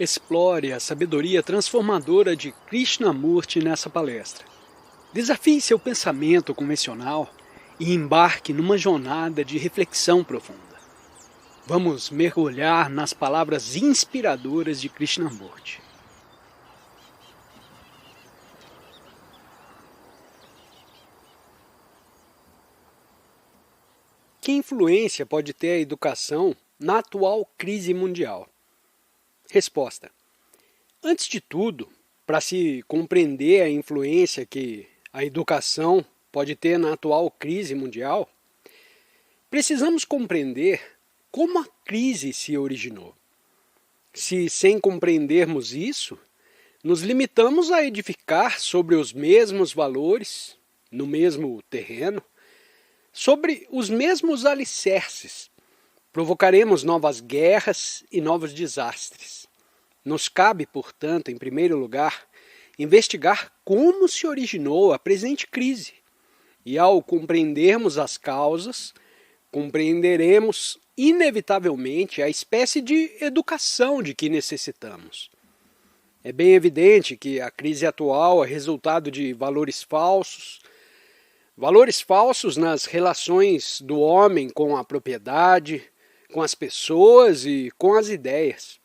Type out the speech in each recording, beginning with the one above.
Explore a sabedoria transformadora de Krishnamurti nessa palestra. Desafie seu pensamento convencional e embarque numa jornada de reflexão profunda. Vamos mergulhar nas palavras inspiradoras de Krishnamurti. Que influência pode ter a educação na atual crise mundial? Resposta. Antes de tudo, para se compreender a influência que a educação pode ter na atual crise mundial, precisamos compreender como a crise se originou. Se, sem compreendermos isso, nos limitamos a edificar sobre os mesmos valores, no mesmo terreno, sobre os mesmos alicerces, provocaremos novas guerras e novos desastres. Nos cabe, portanto, em primeiro lugar, investigar como se originou a presente crise. E ao compreendermos as causas, compreenderemos inevitavelmente a espécie de educação de que necessitamos. É bem evidente que a crise atual é resultado de valores falsos nas relações do homem com a propriedade, com as pessoas e com as ideias.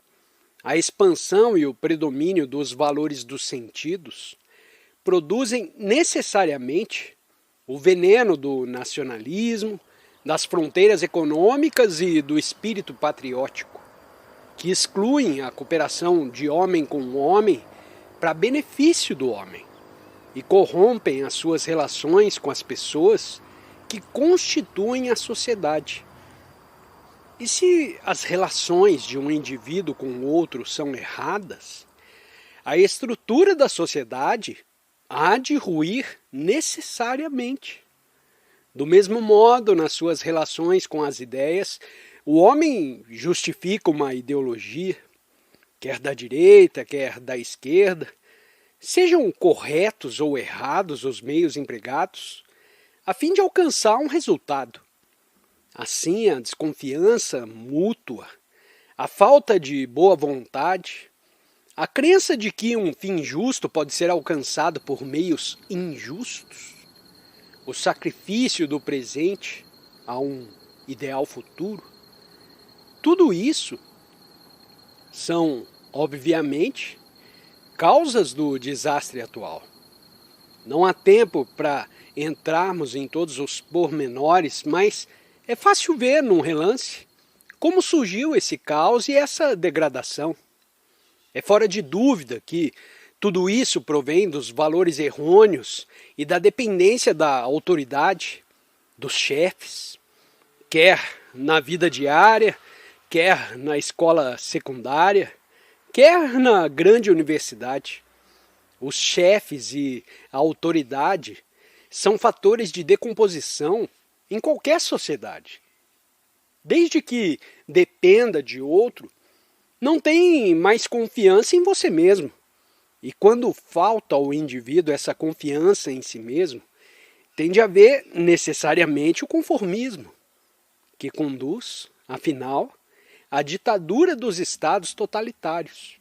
A expansão e o predomínio dos valores dos sentidos produzem necessariamente o veneno do nacionalismo, das fronteiras econômicas e do espírito patriótico, que excluem a cooperação de homem com homem para benefício do homem e corrompem as suas relações com as pessoas que constituem a sociedade. E se as relações de um indivíduo com o outro são erradas, a estrutura da sociedade há de ruir necessariamente. Do mesmo modo, nas suas relações com as ideias, o homem justifica uma ideologia, quer da direita, quer da esquerda, sejam corretos ou errados os meios empregados, a fim de alcançar um resultado. Assim, a desconfiança mútua, a falta de boa vontade, a crença de que um fim justo pode ser alcançado por meios injustos, o sacrifício do presente a um ideal futuro, tudo isso são, obviamente, causas do desastre atual. Não há tempo para entrarmos em todos os pormenores, mas é fácil ver num relance como surgiu esse caos e essa degradação. É fora de dúvida que tudo isso provém dos valores errôneos e da dependência da autoridade, dos chefes, quer na vida diária, quer na escola secundária, quer na grande universidade. Os chefes e a autoridade são fatores de decomposição em qualquer sociedade. Desde que dependa de outro, não tem mais confiança em você mesmo. E quando falta ao indivíduo essa confiança em si mesmo, tende a haver necessariamente o conformismo, que conduz, afinal, à ditadura dos estados totalitários.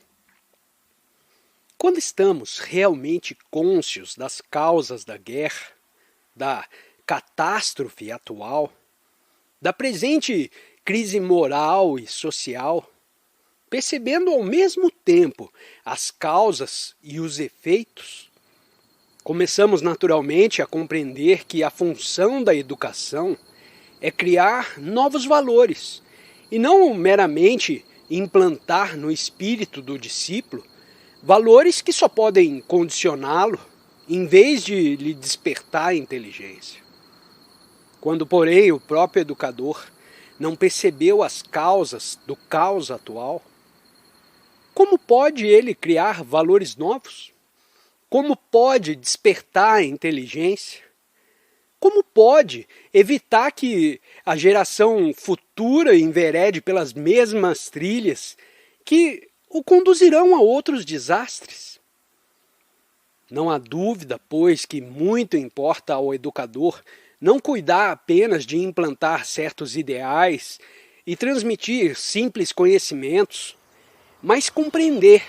Quando estamos realmente cônscios das causas da guerra, da catástrofe atual, da presente crise moral e social, percebendo ao mesmo tempo as causas e os efeitos, começamos naturalmente a compreender que a função da educação é criar novos valores e não meramente implantar no espírito do discípulo valores que só podem condicioná-lo em vez de lhe despertar a inteligência. Quando, porém, o próprio educador não percebeu as causas do caos atual, como pode ele criar valores novos? Como pode despertar a inteligência? Como pode evitar que a geração futura enverede pelas mesmas trilhas que o conduzirão a outros desastres? Não há dúvida, pois, que muito importa ao educador não cuidar apenas de implantar certos ideais e transmitir simples conhecimentos, mas compreender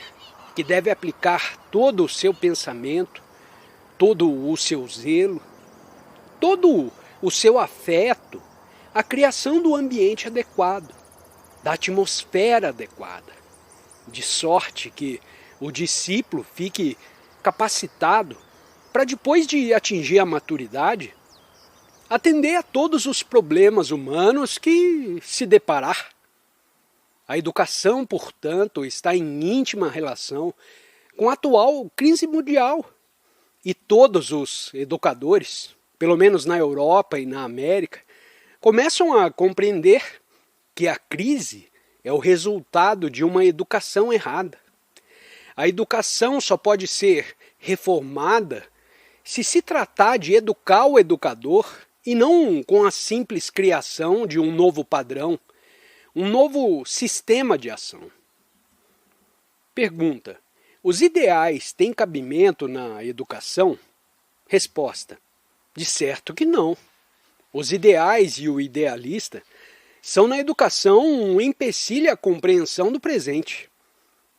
que deve aplicar todo o seu pensamento, todo o seu zelo, todo o seu afeto à criação do ambiente adequado, da atmosfera adequada, de sorte que o discípulo fique capacitado para, depois de atingir a maturidade, atender a todos os problemas humanos que se deparar. A educação, portanto, está em íntima relação com a atual crise mundial. E todos os educadores, pelo menos na Europa e na América, começam a compreender que a crise é o resultado de uma educação errada. A educação só pode ser reformada se tratar de educar o educador e não com a simples criação de um novo padrão, um novo sistema de ação. Pergunta: os ideais têm cabimento na educação? Resposta: de certo que não. Os ideais e o idealista são na educação um empecilho à compreensão do presente.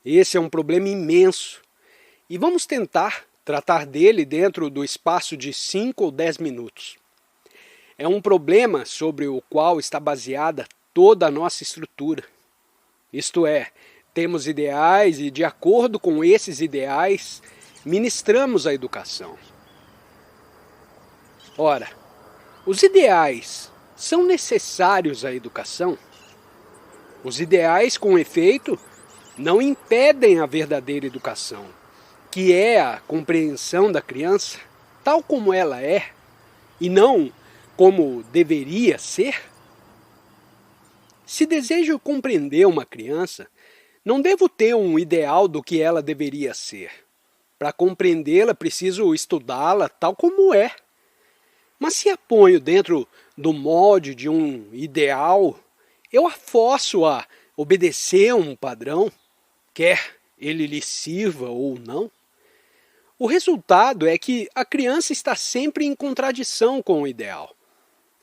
Esse é um problema imenso e vamos tentar tratar dele dentro do espaço de 5 ou 10 minutos. É um problema sobre o qual está baseada toda a nossa estrutura. Isto é, temos ideais e, de acordo com esses ideais, ministramos a educação. Ora, os ideais são necessários à educação? Os ideais, com efeito, não impedem a verdadeira educação, que é a compreensão da criança, tal como ela é, e não como deveria ser? Se desejo compreender uma criança, não devo ter um ideal do que ela deveria ser. Para compreendê-la, preciso estudá-la tal como é. Mas se a ponho dentro do molde de um ideal, eu a forço a obedecer a um padrão, quer ele lhe sirva ou não. O resultado é que a criança está sempre em contradição com o ideal,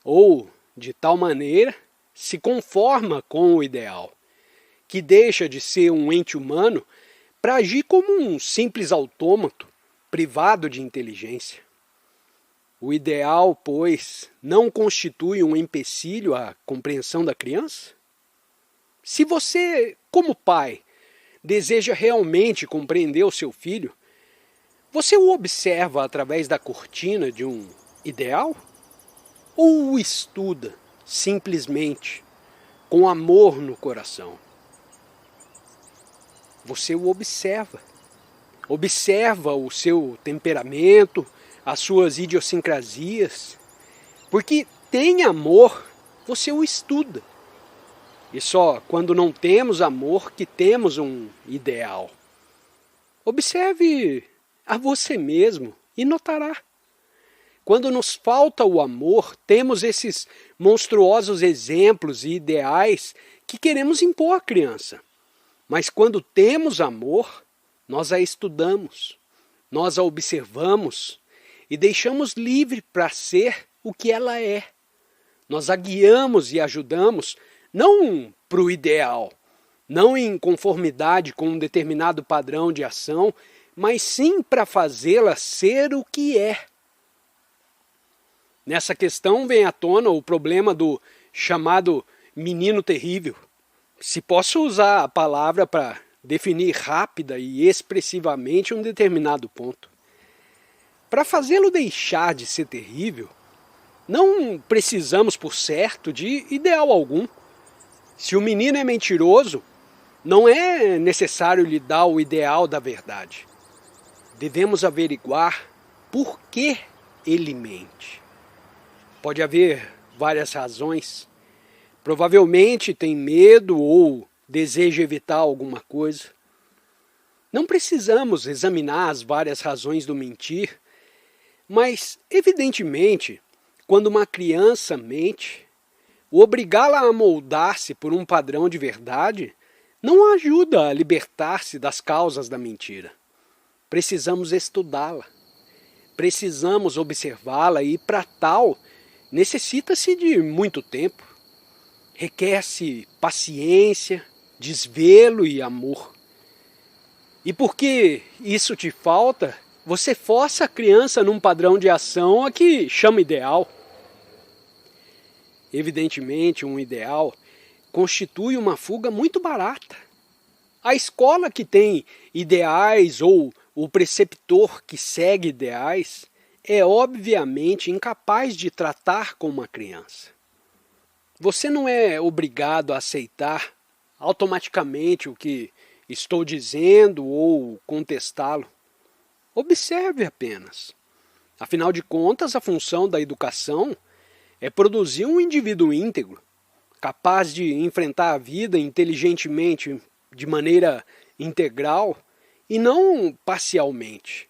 ou, de tal maneira, se conforma com o ideal, que deixa de ser um ente humano para agir como um simples autômato, privado de inteligência. O ideal, pois, não constitui um empecilho à compreensão da criança? Se você, como pai, deseja realmente compreender o seu filho, você o observa através da cortina de um ideal? Ou o estuda simplesmente com amor no coração? Você o observa. Observa o seu temperamento, as suas idiosincrasias, porque tem amor, você o estuda. E só quando não temos amor que temos um ideal. Observe a você mesmo e notará. Quando nos falta o amor, temos esses monstruosos exemplos e ideais que queremos impor à criança. Mas quando temos amor, nós a estudamos, nós a observamos e deixamos livre para ser o que ela é. Nós a guiamos e ajudamos, não para o ideal, não em conformidade com um determinado padrão de ação, mas sim para fazê-la ser o que é. Nessa questão vem à tona o problema do chamado menino terrível. Se posso usar a palavra para definir rápida e expressivamente um determinado ponto. Para fazê-lo deixar de ser terrível, não precisamos, por certo, de ideal algum. Se o menino é mentiroso, não é necessário lhe dar o ideal da verdade. Devemos averiguar por que ele mente. Pode haver várias razões. Provavelmente tem medo ou deseja evitar alguma coisa. Não precisamos examinar as várias razões do mentir, mas, evidentemente, quando uma criança mente, o obrigá-la a moldar-se por um padrão de verdade não a ajuda a libertar-se das causas da mentira. Precisamos estudá-la, precisamos observá-la e, para tal, necessita-se de muito tempo. Requer-se paciência, desvelo e amor. E porque isso te falta, você força a criança num padrão de ação a que chama ideal. Evidentemente, um ideal constitui uma fuga muito barata. A escola que tem ideais ou o preceptor que segue ideais é obviamente incapaz de tratar com uma criança. Você não é obrigado a aceitar automaticamente o que estou dizendo ou contestá-lo. Observe apenas. Afinal de contas, a função da educação é produzir um indivíduo íntegro, capaz de enfrentar a vida inteligentemente de maneira integral e não parcialmente.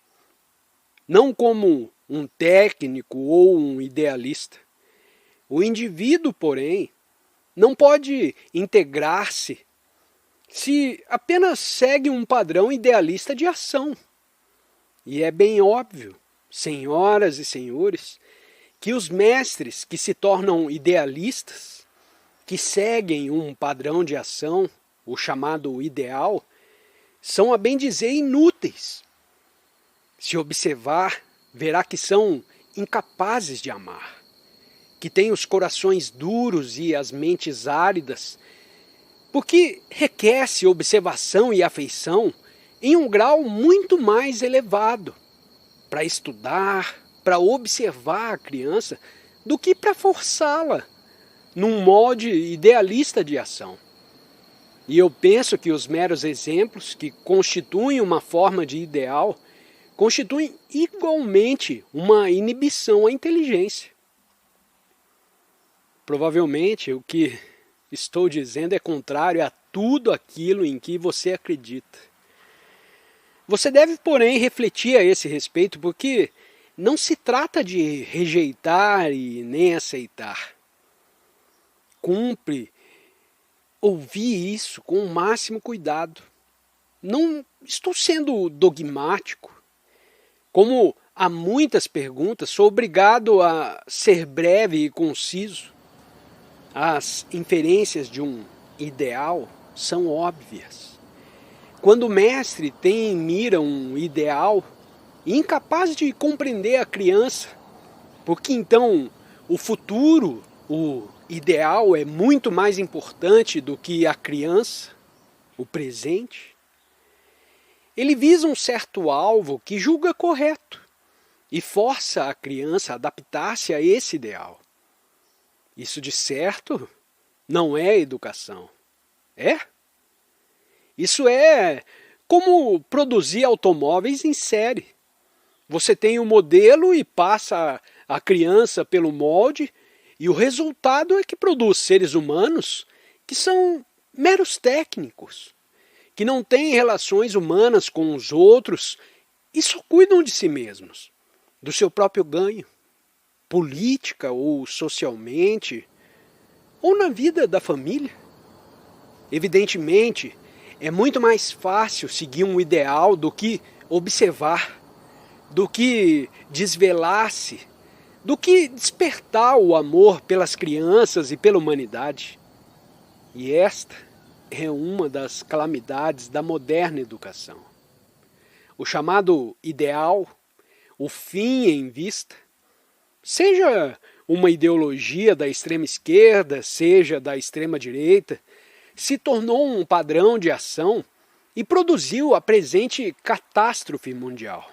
Não como um técnico ou um idealista. O indivíduo, porém, não pode integrar-se se apenas segue um padrão idealista de ação. E é bem óbvio, senhoras e senhores, que os mestres que se tornam idealistas, que seguem um padrão de ação, o chamado ideal, são a bem dizer inúteis. Se observar, verá que são incapazes de amar, que têm os corações duros e as mentes áridas, porque requer-se observação e afeição em um grau muito mais elevado para estudar, para observar a criança, do que para forçá-la num molde idealista de ação. E eu penso que os meros exemplos que constituem uma forma de ideal constituem igualmente uma inibição à inteligência. Provavelmente o que estou dizendo é contrário a tudo aquilo em que você acredita. Você deve, porém, refletir a esse respeito, porque não se trata de rejeitar e nem aceitar. Cumpre ouvir isso com o máximo cuidado. Não estou sendo dogmático. Como há muitas perguntas, sou obrigado a ser breve e conciso. As inferências de um ideal são óbvias. Quando o mestre tem em mira um ideal, incapaz de compreender a criança, porque então o futuro, o ideal é muito mais importante do que a criança, o presente, ele visa um certo alvo que julga correto e força a criança a adaptar-se a esse ideal. Isso, de certo, não é educação. É? Isso é como produzir automóveis em série. Você tem um modelo e passa a criança pelo molde, e o resultado é que produz seres humanos que são meros técnicos, que não têm relações humanas com os outros e só cuidam de si mesmos, do seu próprio ganho, política ou socialmente, ou na vida da família. Evidentemente, é muito mais fácil seguir um ideal do que observar, do que desvelar-se, do que despertar o amor pelas crianças e pela humanidade. E esta é uma das calamidades da moderna educação. O chamado ideal, o fim em vista, seja uma ideologia da extrema esquerda, seja da extrema direita, se tornou um padrão de ação e produziu a presente catástrofe mundial.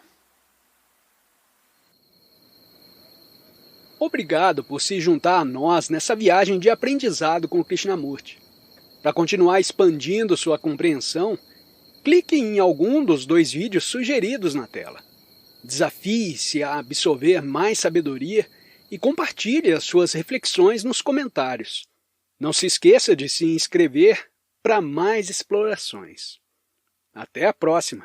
Obrigado por se juntar a nós nessa viagem de aprendizado com Krishnamurti. Para continuar expandindo sua compreensão, clique em algum dos 2 vídeos sugeridos na tela. Desafie-se a absorver mais sabedoria e compartilhe as suas reflexões nos comentários. Não se esqueça de se inscrever para mais explorações. Até a próxima!